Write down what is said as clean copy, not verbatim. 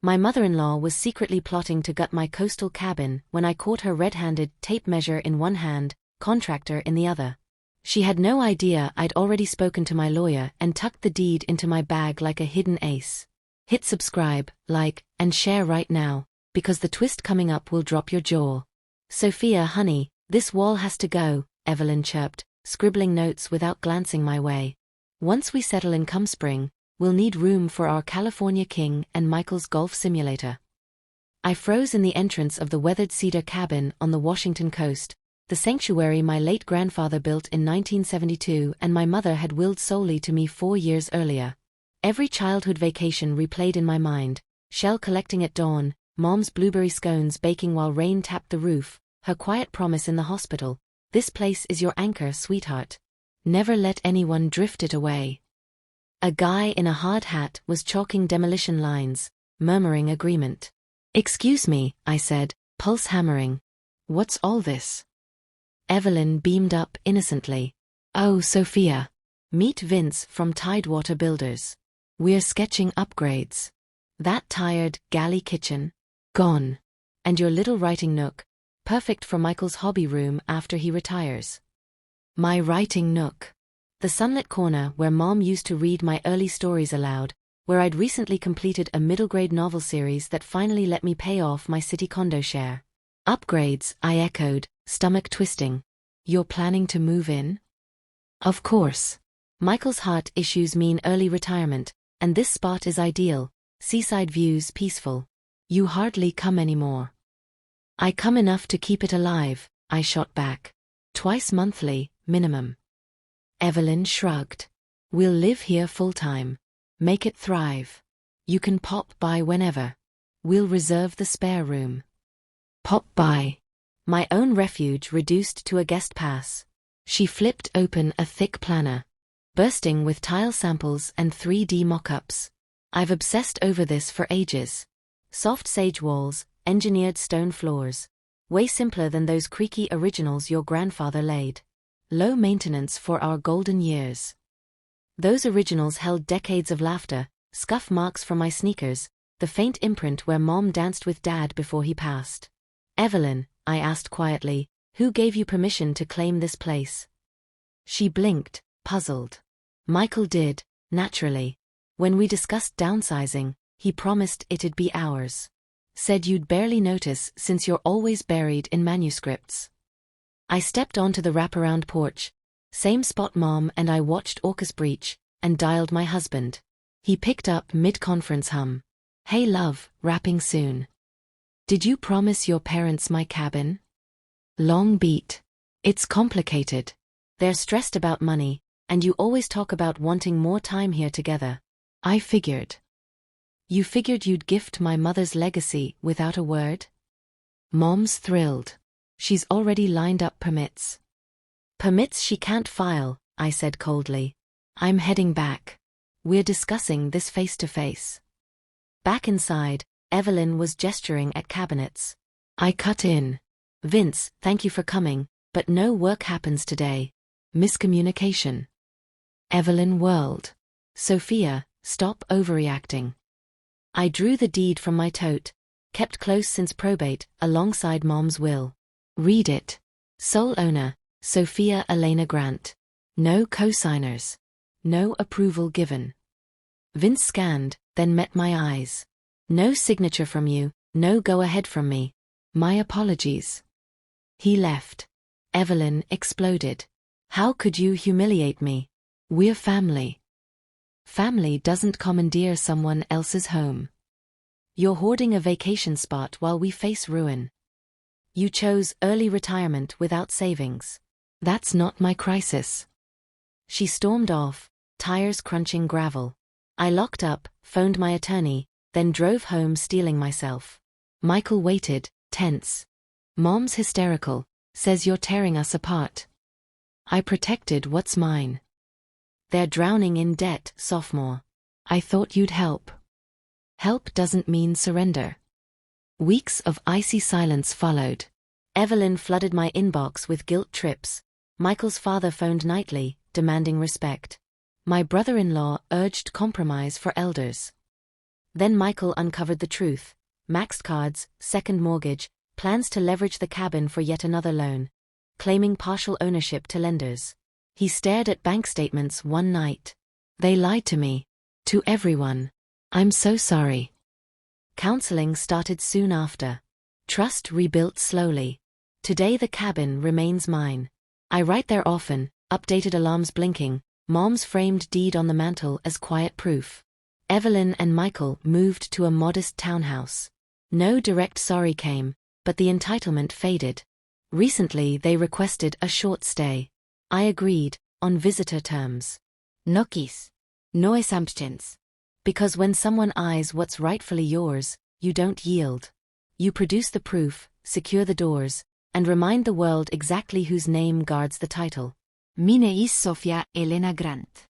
My mother-in-law was secretly plotting to gut my coastal cabin when I caught her red-handed, tape measure in one hand, contractor in the other. She had no idea I'd already spoken to my lawyer and tucked the deed into my bag like a hidden ace. Hit subscribe, like, and share right now, because the twist coming up will drop your jaw. Sophia, honey, this wall has to go, Evelyn chirped, scribbling notes without glancing my way. Once we settle in come spring, we'll need room for our California King and Michael's golf simulator. I froze in the entrance of the weathered cedar cabin on the Washington coast, the sanctuary my late grandfather built in 1972 and my mother had willed solely to me 4 years earlier. Every childhood vacation replayed in my mind, shell collecting at dawn, Mom's blueberry scones baking while rain tapped the roof, her quiet promise in the hospital, "This place is your anchor, sweetheart. Never let anyone drift it away." A guy in a hard hat was chalking demolition lines, murmuring agreement. "Excuse me," I said, pulse hammering. "What's all this?" Evelyn beamed up innocently. "Oh, Sophia. Meet Vince from Tidewater Builders. We're sketching upgrades. That tired galley kitchen? Gone. And your little writing nook, perfect for Michael's hobby room after he retires." My writing nook. The sunlit corner where Mom used to read my early stories aloud, where I'd recently completed a middle-grade novel series that finally let me pay off my city condo share. "Upgrades," I echoed, stomach twisting. "You're planning to move in?" "Of course. Michael's heart issues mean early retirement, and this spot is ideal, seaside views peaceful. You hardly come anymore." "I come enough to keep it alive," I shot back. "Twice monthly, minimum." Evelyn shrugged. "We'll live here full-time. Make it thrive. You can pop by whenever. We'll reserve the spare room." Pop by. My own refuge reduced to a guest pass. She flipped open a thick planner, bursting with tile samples and 3D mock-ups. "I've obsessed over this for ages. Soft sage walls, engineered stone floors. Way simpler than those creaky originals your grandfather laid. Low maintenance for our golden years." Those originals held decades of laughter, scuff marks from my sneakers, the faint imprint where Mom danced with Dad before he passed. "Evelyn," I asked quietly, "who gave you permission to claim this place?" She blinked, puzzled. "Michael did, naturally. When we discussed downsizing, he promised it'd be ours. Said you'd barely notice since you're always buried in manuscripts." I stepped onto the wraparound porch. Same spot Mom and I watched AUKUS breach, and dialed my husband. He picked up mid-conference hum. "Hey love, wrapping soon. Did you promise your parents my cabin?" Long beat. "It's complicated. They're stressed about money, and you always talk about wanting more time here together. I figured." "You figured you'd gift my mother's legacy without a word?" Mom's thrilled. "She's already lined up permits." "Permits she can't file," I said coldly. "I'm heading back. We're discussing this face-to-face." Back inside, Evelyn was gesturing at cabinets. I cut in. "Vince, thank you for coming, but no work happens today. Miscommunication." Evelyn whirled. "Sophia, stop overreacting." I drew the deed from my tote, kept close since probate, alongside Mom's will. "Read it. Sole owner, Sophia Elena Grant. No co-signers. No approval given." Vince scanned, then met my eyes. "No signature from you, no go-ahead from me. My apologies." He left. Evelyn exploded. "How could you humiliate me? We're family." "Family doesn't commandeer someone else's home. You're hoarding a vacation spot while we face ruin. You chose early retirement without savings. That's not my crisis." She stormed off, tires crunching gravel. I locked up, phoned my attorney, then drove home steeling myself. Michael waited, tense. "Mom's hysterical, says you're tearing us apart." I protected what's mine. "They're drowning in debt, sophomore. I thought you'd help." Help doesn't mean surrender. Weeks of icy silence followed. Evelyn flooded my inbox with guilt trips. Michael's father phoned nightly, demanding respect. My brother-in-law urged compromise for elders. Then Michael uncovered the truth. Maxed cards, second mortgage, plans to leverage the cabin for yet another loan. Claiming partial ownership to lenders. He stared at bank statements one night. They lied to me. To everyone. I'm so sorry. Counseling started soon after. Trust rebuilt slowly. Today the cabin remains mine. I write there often, updated alarms blinking, Mom's framed deed on the mantel as quiet proof. Evelyn and Michael moved to a modest townhouse. No direct sorry came, but the entitlement faded. Recently they requested a short stay. I agreed, on visitor terms. No kiss. No assumptions. Because when someone eyes what's rightfully yours, you don't yield. You produce the proof, secure the doors, and remind the world exactly whose name guards the title. Mine is Sofia Elena Grant.